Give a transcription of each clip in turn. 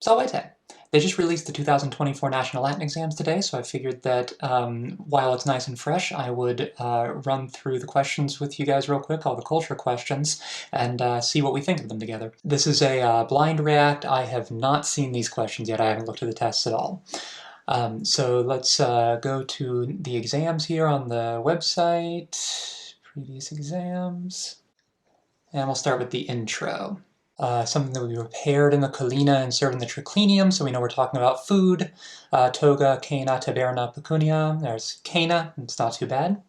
Salve! They just released the 2024 National Latin exams today, so I figured that while it's nice and fresh, I would run through the questions with you guys real quick, all the culture questions, and see what we think of them together. This is a blind react. I have not seen these questions yet. I haven't looked at the tests at all. So let's go to the exams here on the website, previous exams, and we'll start with the intro. Something that would be prepared in the colina and served in the triclinium, so we know we're talking about food. Toga, cana, taberna, pecunia. There's cana, it's not too bad.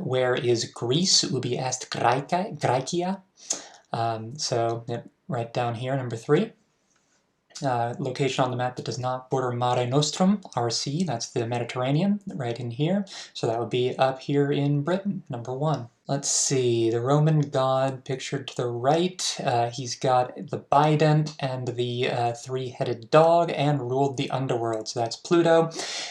Where is Greece? Ubi est Graecia. So yep, right down here, number 3. Location on the map that does not border Mare Nostrum, RC, that's the Mediterranean, right in here. So that would be up here in Britain, number 1. Let's see, the Roman god pictured to the right. He's got the bident and the three-headed dog and ruled the underworld. So that's Pluto.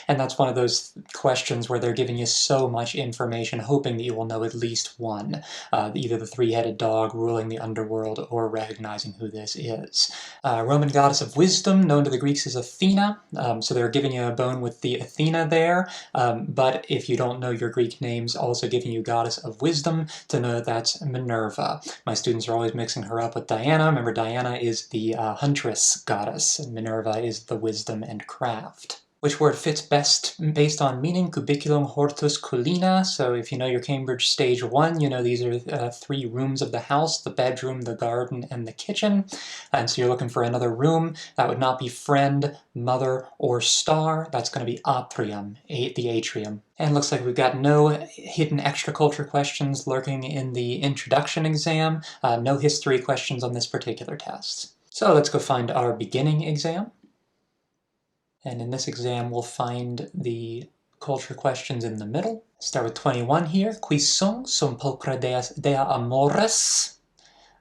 And that's one of those questions where they're giving you so much information, hoping that you will know at least one. Either the three-headed dog ruling the underworld or recognizing who this is. Roman goddess of wisdom, known to the Greeks as Athena. So they're giving you a bone with the Athena there. But if you don't know your Greek names, also giving you goddess of wisdom, to know that's Minerva. My students are always mixing her up with Diana. Remember, Diana is the huntress goddess, and Minerva is the wisdom and craft. Which word fits best based on meaning? Cubiculum hortus colina. So if you know your Cambridge Stage 1, you know these are 3 rooms of the house, the bedroom, the garden, and the kitchen. And so you're looking for another room. That would not be friend, mother, or star. That's going to be atrium, the atrium. And looks like we've got no hidden extra culture questions lurking in the introduction exam. No history questions on this particular test. So let's go find our beginning exam. And in this exam, we'll find the culture questions in the middle. Start with 21 here. Qui sum pulchra dea amores.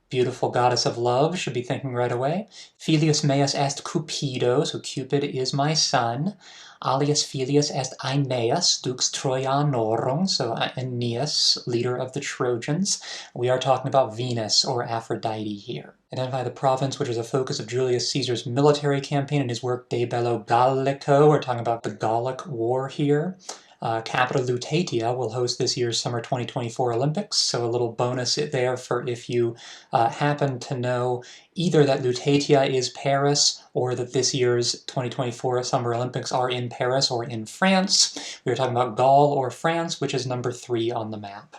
Beautiful goddess of love, should be thinking right away. Filius meus est Cupido, so Cupid is my son. Alias Filius est Aeneas, dux Troianorum, so Aeneas, leader of the Trojans. We are talking about Venus or Aphrodite here. Identify the province which is a focus of Julius Caesar's military campaign in his work De Bello Gallico. We're talking about the Gallic War here. Capital Lutetia will host this year's Summer 2024 Olympics, so a little bonus there for if you happen to know either that Lutetia is Paris or that this year's 2024 Summer Olympics are in Paris or in France. We are talking about Gaul or France, which is number 3 on the map.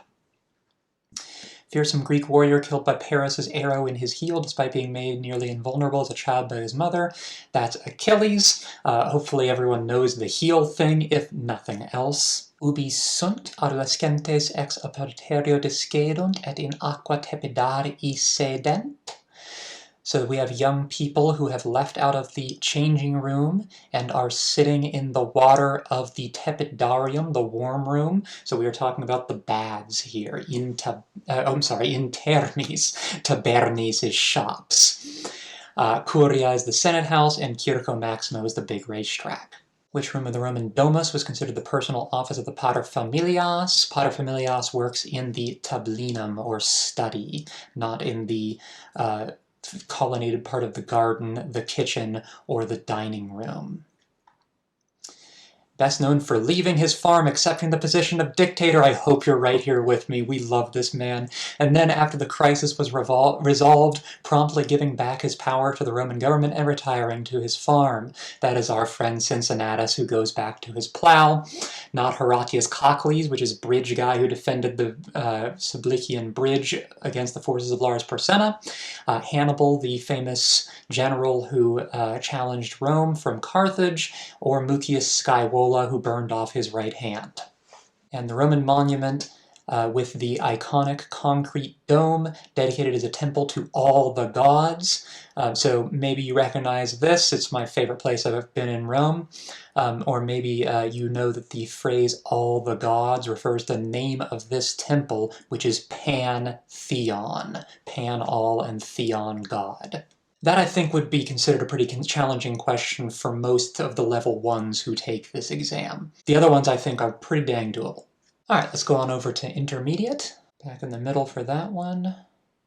Fearsome Greek warrior killed by Paris' arrow in his heel despite being made nearly invulnerable as a child by his mother. That's Achilles. Hopefully everyone knows the heel thing, if nothing else. Ubi sunt adolescentes ex aperterio discedunt et in aqua tepidarii sedent. So we have young people who have left out of the changing room and are sitting in the water of the tepidarium, the warm room. So we are talking about the baths here, in ternis. Tabernis is shops. Curia is the Senate House, and Circo Maximo is the big racetrack. Which room of the Roman Domus was considered the personal office of the paterfamilias? Paterfamilias works in the tablinum, or study, not in the colonnaded part of the garden, the kitchen, or the dining room. Best known for leaving his farm, accepting the position of dictator. I hope you're right here with me. We love this man. And then after the crisis was resolved, promptly giving back his power to the Roman government and retiring to his farm. That is our friend Cincinnatus, who goes back to his plow. Not Horatius Cocles, which is bridge guy who defended the Sublician bridge against the forces of Lars Porsena. Hannibal, the famous general who challenged Rome from Carthage, or Mucius Scaevola, who burned off his right hand. And the Roman monument with the iconic concrete dome dedicated as a temple to all the gods. So maybe you recognize this. It's my favorite place I've been in Rome. Or maybe you know that the phrase all the gods refers to the name of this temple, which is Pantheon. Pan all and Theon God. That, I think, would be considered a pretty challenging question for most of the level 1s who take this exam. The other ones, I think, are pretty dang doable. Alright, let's go on over to intermediate. Back in the middle for that one.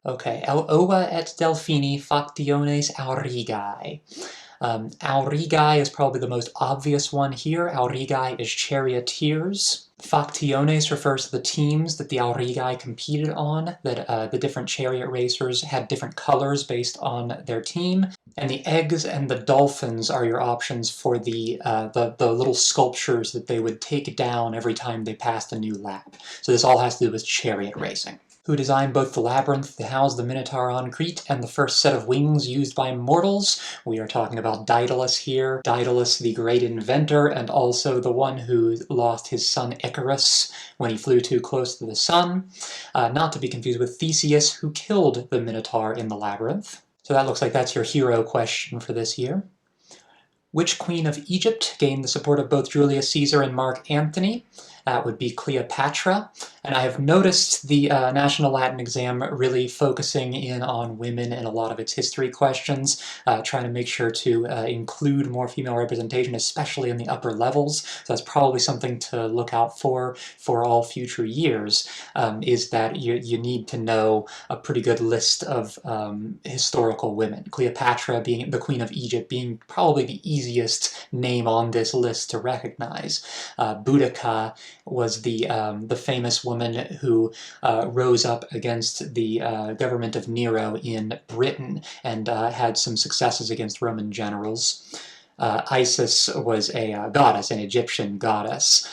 Okay, ova et delphini factiones aurigae. Aurigae is probably the most obvious one here. Aurigae is charioteers. Factiones refers to the teams that the Aurigae competed on, that the different chariot racers had different colors based on their team. And the eggs and the dolphins are your options for the little sculptures that they would take down every time they passed a new lap. So this all has to do with chariot racing. Who designed both the labyrinth to house the Minotaur on Crete and the first set of wings used by mortals? We are talking about Daedalus here. Daedalus, the great inventor, and also the one who lost his son Icarus when he flew too close to the sun. Not to be confused with Theseus, who killed the Minotaur in the labyrinth. So that looks like that's your hero question for this year. Which queen of Egypt gained the support of both Julius Caesar and Mark Antony? That would be Cleopatra. And I have noticed the National Latin exam really focusing in on women in a lot of its history questions, trying to make sure to include more female representation, especially in the upper levels. So that's probably something to look out for all future years, is that you need to know a pretty good list of historical women. Cleopatra, being the Queen of Egypt, being probably the easiest name on this list to recognize. Boudica was the famous woman who rose up against the government of Nero in Britain and had some successes against Roman generals. Isis was a goddess, an Egyptian goddess.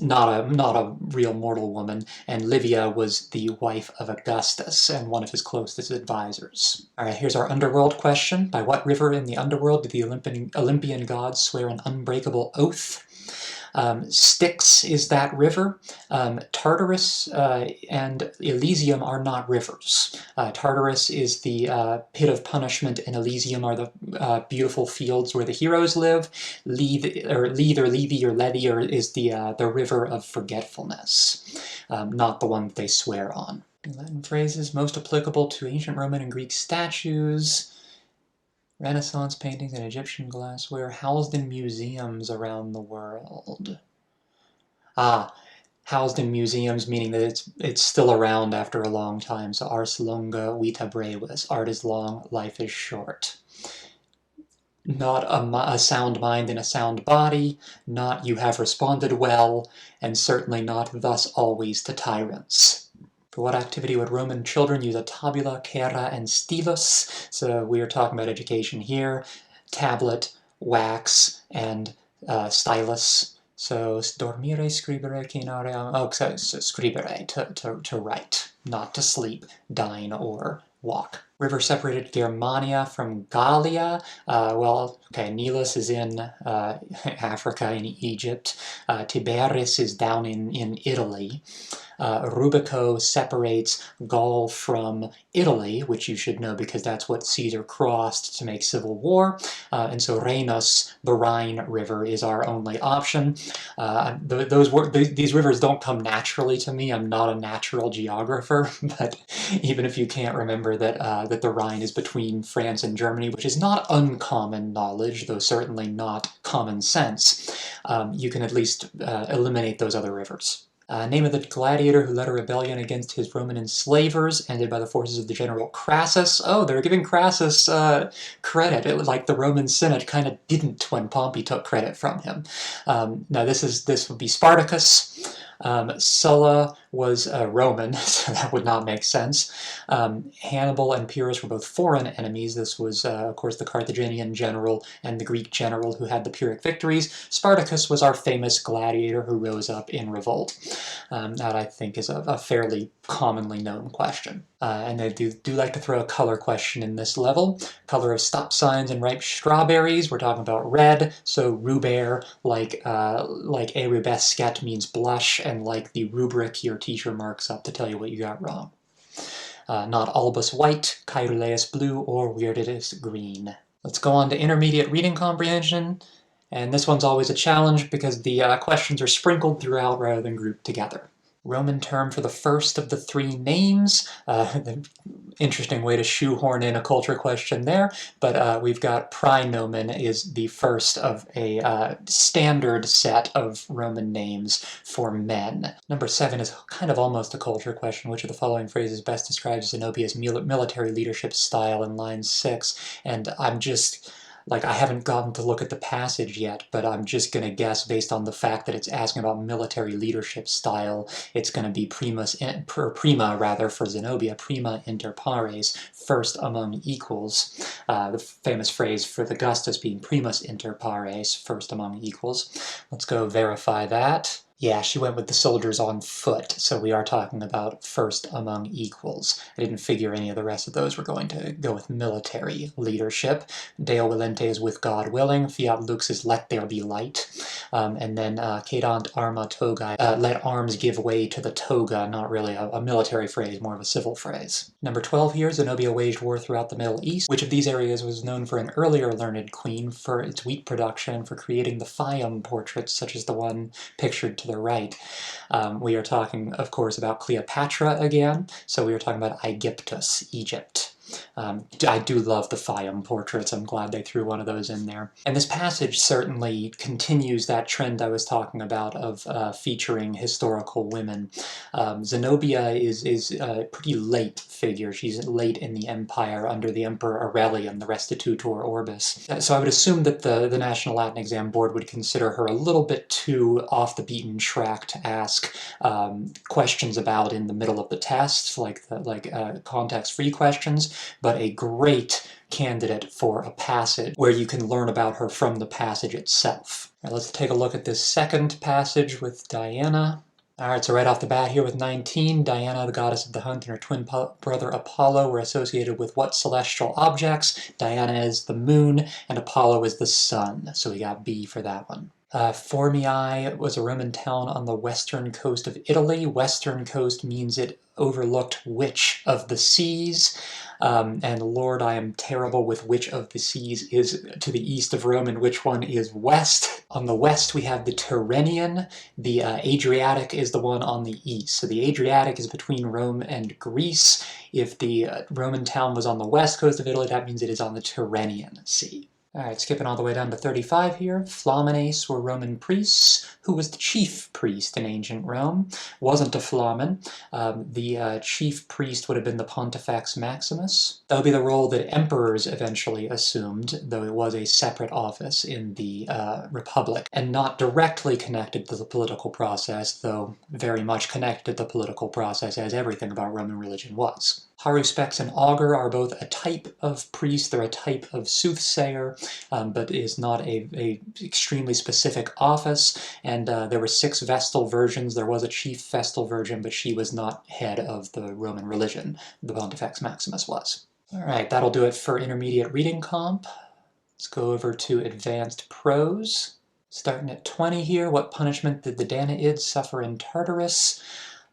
Not a real mortal woman, and Livia was the wife of Augustus and one of his closest advisors. Alright, here's our underworld question. By what river in the underworld did the Olympian gods swear an unbreakable oath? Styx is that river. Tartarus and Elysium are not rivers. Tartarus is the pit of punishment, and Elysium are the beautiful fields where the heroes live. Lethe or Lethe is the river of forgetfulness, not the one that they swear on. Latin phrases most applicable to ancient Roman and Greek statues. Renaissance paintings and Egyptian glassware housed in museums around the world. Housed in museums, meaning that it's still around after a long time. So ars longa vita brevis. Art is long, life is short. Not a sound mind in a sound body, not you have responded well, and certainly not thus always to tyrants. For what activity would Roman children use a tabula, cera, and stylus? So we are talking about education here. Tablet, wax, and stylus. So dormire, scribere, cinare, so scribere, to write, not to sleep, dine, or walk. River separated Germania from Gallia. Nilus is in Africa, in Egypt. Tiberias is down in Italy. Rubico separates Gaul from Italy, which you should know because that's what Caesar crossed to make civil war. And so Rhenus, the Rhine River, is our only option. These rivers don't come naturally to me. I'm not a natural geographer, but even if you can't remember that the Rhine is between France and Germany, which is not uncommon knowledge, though certainly not common sense, you can at least eliminate those other rivers. Name of the gladiator who led a rebellion against his Roman enslavers, ended by the forces of the general Crassus. Oh, they're giving Crassus credit. It was like the Roman Senate kind of didn't when Pompey took credit from him. Now this would be Spartacus. Sulla was Roman, so that would not make sense. Hannibal and Pyrrhus were both foreign enemies. This was, of course, the Carthaginian general and the Greek general who had the Pyrrhic victories. Spartacus was our famous gladiator who rose up in revolt. That, I think, is a fairly commonly known question. And they do like to throw a color question in this level. Color of stop signs and ripe strawberries. We're talking about red, so rubere, like erubescet means blush, and like the rubric your teacher marks up to tell you what you got wrong. Not albus white, caeruleus blue, or weirdedus green. Let's go on to intermediate reading comprehension. And this one's always a challenge because the questions are sprinkled throughout rather than grouped together. Roman term for the first of the three names. Interesting way to shoehorn in a culture question there, but we've got praenomen is the first of a standard set of Roman names for men. Number 7 is kind of almost a culture question. Which of the following phrases best describes Zenobia's military leadership style in line 6? And Like, I haven't gotten to look at the passage yet, but I'm just going to guess based on the fact that it's asking about military leadership style, it's going to be prima rather for Zenobia, prima inter pares, first among equals. The famous phrase for the Augustus being primus inter pares, first among equals. Let's go verify that. Yeah, she went with the soldiers on foot, so we are talking about first among equals. I didn't figure any of the rest of those were going to go with military leadership. Deo volente is with God willing, fiat lux is let there be light, and then cadant arma toga, let arms give way to the toga, not really a military phrase, more of a civil phrase. Number 12 here, Zenobia waged war throughout the Middle East. Which of these areas was known for an earlier learned queen for its wheat production and for creating the Phaeum portraits, such as the one pictured to the right? We are talking, of course, about Cleopatra again, so we are talking about Aegyptus, Egypt. I do love the Phaeum portraits. I'm glad they threw one of those in there. And this passage certainly continues that trend I was talking about of featuring historical women. Zenobia is a pretty late figure. She's late in the empire under the Emperor Aurelian, the Restitutor Orbis. So I would assume that the National Latin Exam Board would consider her a little bit too off the beaten track to ask questions about in the middle of the test, like context-free questions, but a great candidate for a passage where you can learn about her from the passage itself. All right, let's take a look at this second passage with Diana. Alright, so right off the bat here with 19, Diana, the goddess of the hunt, and her twin brother Apollo were associated with what celestial objects? Diana is the moon, and Apollo is the sun, so we got B for that one. Formiae was a Roman town on the western coast of Italy. Western coast means it overlooked which of the seas? And Lord, I am terrible with which of the seas is to the east of Rome and which one is west. On the west we have the Tyrrhenian, the Adriatic is the one on the east. So the Adriatic is between Rome and Greece. If the Roman town was on the west coast of Italy, that means it is on the Tyrrhenian Sea. Alright, skipping all the way down to 35 here. Flamenes were Roman priests. Who was the chief priest in ancient Rome? Wasn't a flamen. The chief priest would have been the Pontifex Maximus. That would be the role that emperors eventually assumed, though it was a separate office in the Republic, and not directly connected to the political process, though very much connected to the political process, as everything about Roman religion was. Haruspex and augur are both a type of priest. They're a type of soothsayer, but is not a extremely specific office. And there were 6 Vestal virgins. There was a chief Vestal virgin, but she was not head of the Roman religion. The Pontifex Maximus was. All right, that'll do it for intermediate reading comp. Let's go over to advanced prose. Starting at 20 here, what punishment did the Danaids suffer in Tartarus?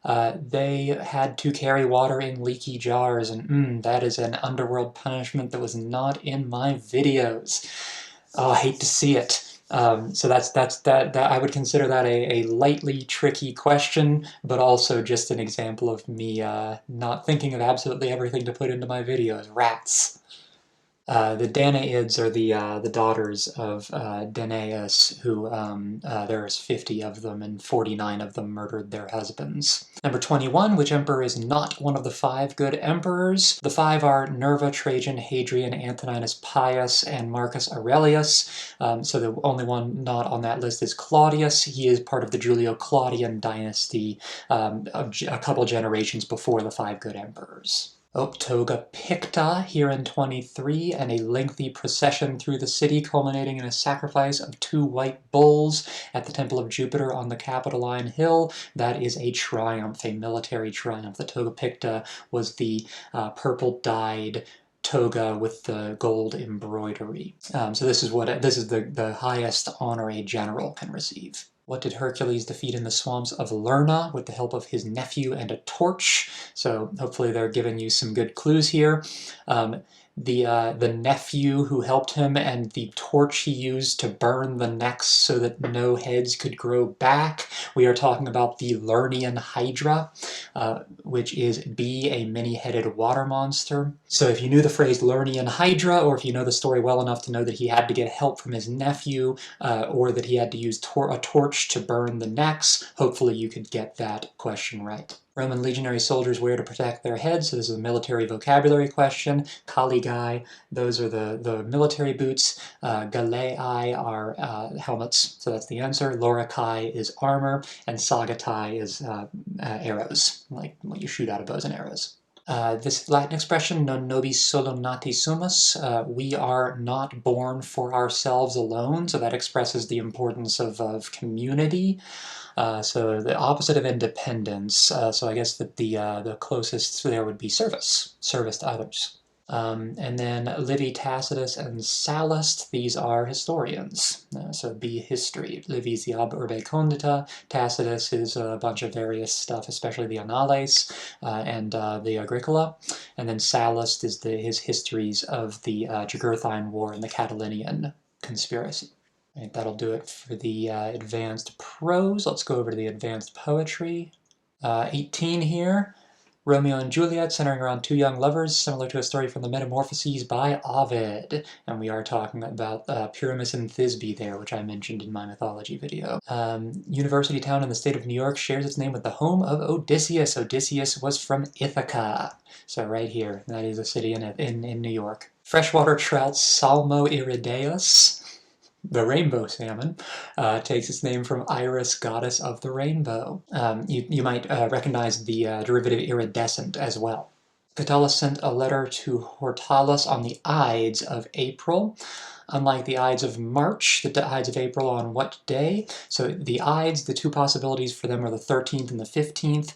They had to carry water in leaky jars, and that is an underworld punishment that was not in my videos. Oh, I hate to see it. So that I would consider that a lightly tricky question, but also just an example of me not thinking of absolutely everything to put into my videos. Rats. The Danaids are the daughters of Danaus, who there's 50 of them, and 49 of them murdered their husbands. Number 21, which emperor is not one of the 5 good emperors? The 5 are Nerva, Trajan, Hadrian, Antoninus Pius, and Marcus Aurelius. So the only one not on that list is Claudius. He is part of the Julio-Claudian dynasty, a couple generations before the 5 good emperors. Toga Picta here in 23, and a lengthy procession through the city culminating in a sacrifice of 2 white bulls at the Temple of Jupiter on the Capitoline Hill. That is a triumph, a military triumph. The Toga Picta was the purple-dyed toga with the gold embroidery. So this is the highest honor a general can receive. What did Hercules defeat in the swamps of Lerna with the help of his nephew and a torch? So hopefully they're giving you some good clues here. The nephew who helped him and the torch he used to burn the necks so that no heads could grow back. We are talking about the Lernian Hydra, which is B, a many-headed water monster. So if you knew the phrase Lernian Hydra, or if you know the story well enough to know that he had to get help from his nephew, or that he had to use a torch to burn the necks, hopefully you could get that question right. Roman legionary soldiers wear to protect their heads, so this is a military vocabulary question. Caligae, those are the military boots. Galeae are helmets, so that's the answer. Loricae is armor, and sagatae is arrows, like what you shoot out of bows and arrows. This Latin expression, non nobis solo nati sumus, we are not born for ourselves alone, so that expresses the importance of community. So the opposite of independence, so I guess that the closest there would be service to others. And then Livy, Tacitus, and Sallust, these are historians, so B, history. Livy's the Ab Urbe Condita, Tacitus is a bunch of various stuff, especially the Annales and the Agricola, and then Sallust is his histories of the Jugurthine War and the Catiline conspiracy. Right, that'll do it for the advanced prose. Let's go over to the advanced poetry. 18 here. Romeo and Juliet, centering around two young lovers, similar to a story from the Metamorphoses by Ovid. And we are talking about Pyramus and Thisbe there, which I mentioned in my mythology video. University town in the state of New York shares its name with the home of Odysseus. Odysseus was from Ithaca. So right here, that is a city in New York. Freshwater trout Salmo irideus, the rainbow salmon, takes its name from Iris, goddess of the rainbow. You might recognize the derivative iridescent as well. Catullus sent a letter to Hortalus on the Ides of April. Unlike the Ides of March, the Ides of April on what day? So the Ides, the two possibilities for them are the 13th and the 15th.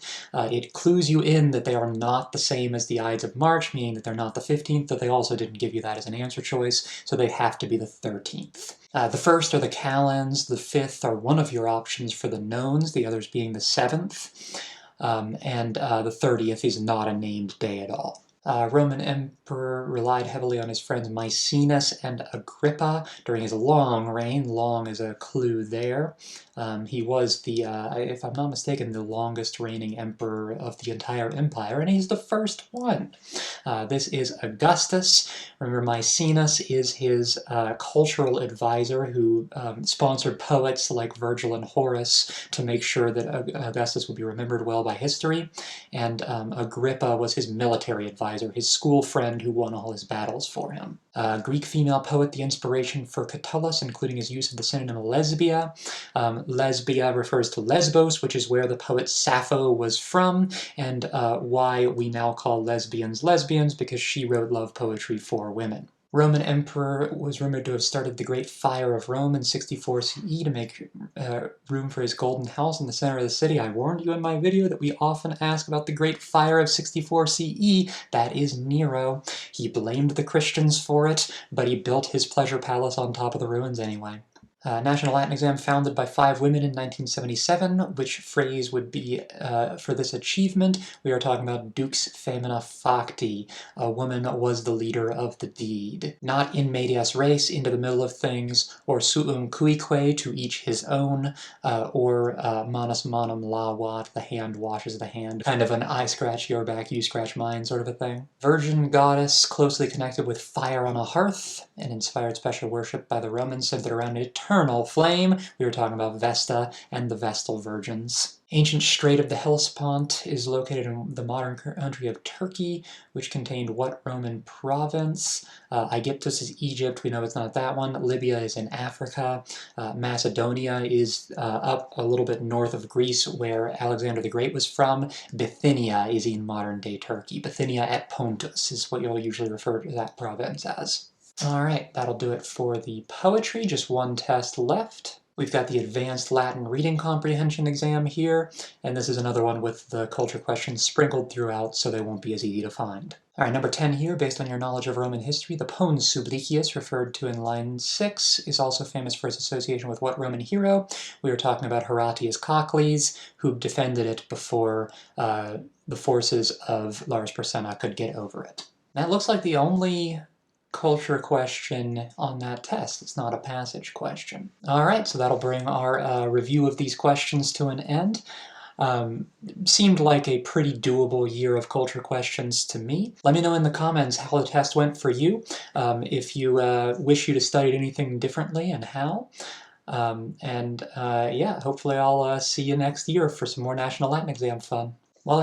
It clues you in that they are not the same as the Ides of March, meaning that they're not the 15th, but they also didn't give you that as an answer choice, so they have to be the 13th. The first are the calends, the fifth are one of your options for the nones, the others being the 7th, and the 30th is not a named day at all. Roman emperor relied heavily on his friends Maecenas and Agrippa during his long reign. Long is a clue there. He was the, if I'm not mistaken, the longest reigning emperor of the entire empire, and he's the first one. This is Augustus. Remember, Maecenas is his cultural advisor who sponsored poets like Virgil and Horace to make sure that Augustus would be remembered well by history, and Agrippa was his military advisor, his school friend who won all his battles for him. Greek female poet, the inspiration for Catullus, including his use of the synonym lesbia. Lesbia refers to Lesbos, which is where the poet Sappho was from, and why we now call lesbians lesbians, because she wrote love poetry for women. Roman emperor was rumored to have started the Great Fire of Rome in 64 CE to make room for his golden house in the center of the city. I warned you in my video that we often ask about the Great Fire of 64 CE. That is Nero. He blamed the Christians for it, but he built his pleasure palace on top of the ruins anyway. National Latin exam founded by 5 women in 1977. Which phrase would be for this achievement? We are talking about Dux Femina Facti. A woman was the leader of the deed. Not in medias res, into the middle of things, or suum cuique, to each his own, or manus manum lavat, the hand washes the hand. Kind of an I scratch your back, you scratch mine sort of a thing. Virgin goddess, closely connected with fire on a hearth, and inspired special worship by the Romans, centered around eternal flame. We were talking about Vesta and the Vestal Virgins. Ancient Strait of the Hellespont is located in the modern country of Turkey, which contained what Roman province? Aegyptus is Egypt, we know it's not that one. Libya is in Africa. Macedonia is up a little bit north of Greece, where Alexander the Great was from. Bithynia is in modern-day Turkey. Bithynia at Pontus is what you'll usually refer to that province as. Alright, that'll do it for the poetry. Just one test left. We've got the Advanced Latin Reading Comprehension exam here, and this is another one with the culture questions sprinkled throughout, so they won't be as easy to find. Alright, number 10 here, based on your knowledge of Roman history, the Pons Sublicius, referred to in line 6, is also famous for its association with what Roman hero? We were talking about Horatius Cocles, who defended it before the forces of Lars Porsena could get over it. That looks like the only culture question on that test. It's not a passage question. Alright, so that'll bring our review of these questions to an end. Seemed like a pretty doable year of culture questions to me. Let me know in the comments how the test went for you, if you wish you'd have studied anything differently and how. Yeah, hopefully I'll see you next year for some more National Latin Exam fun. Well,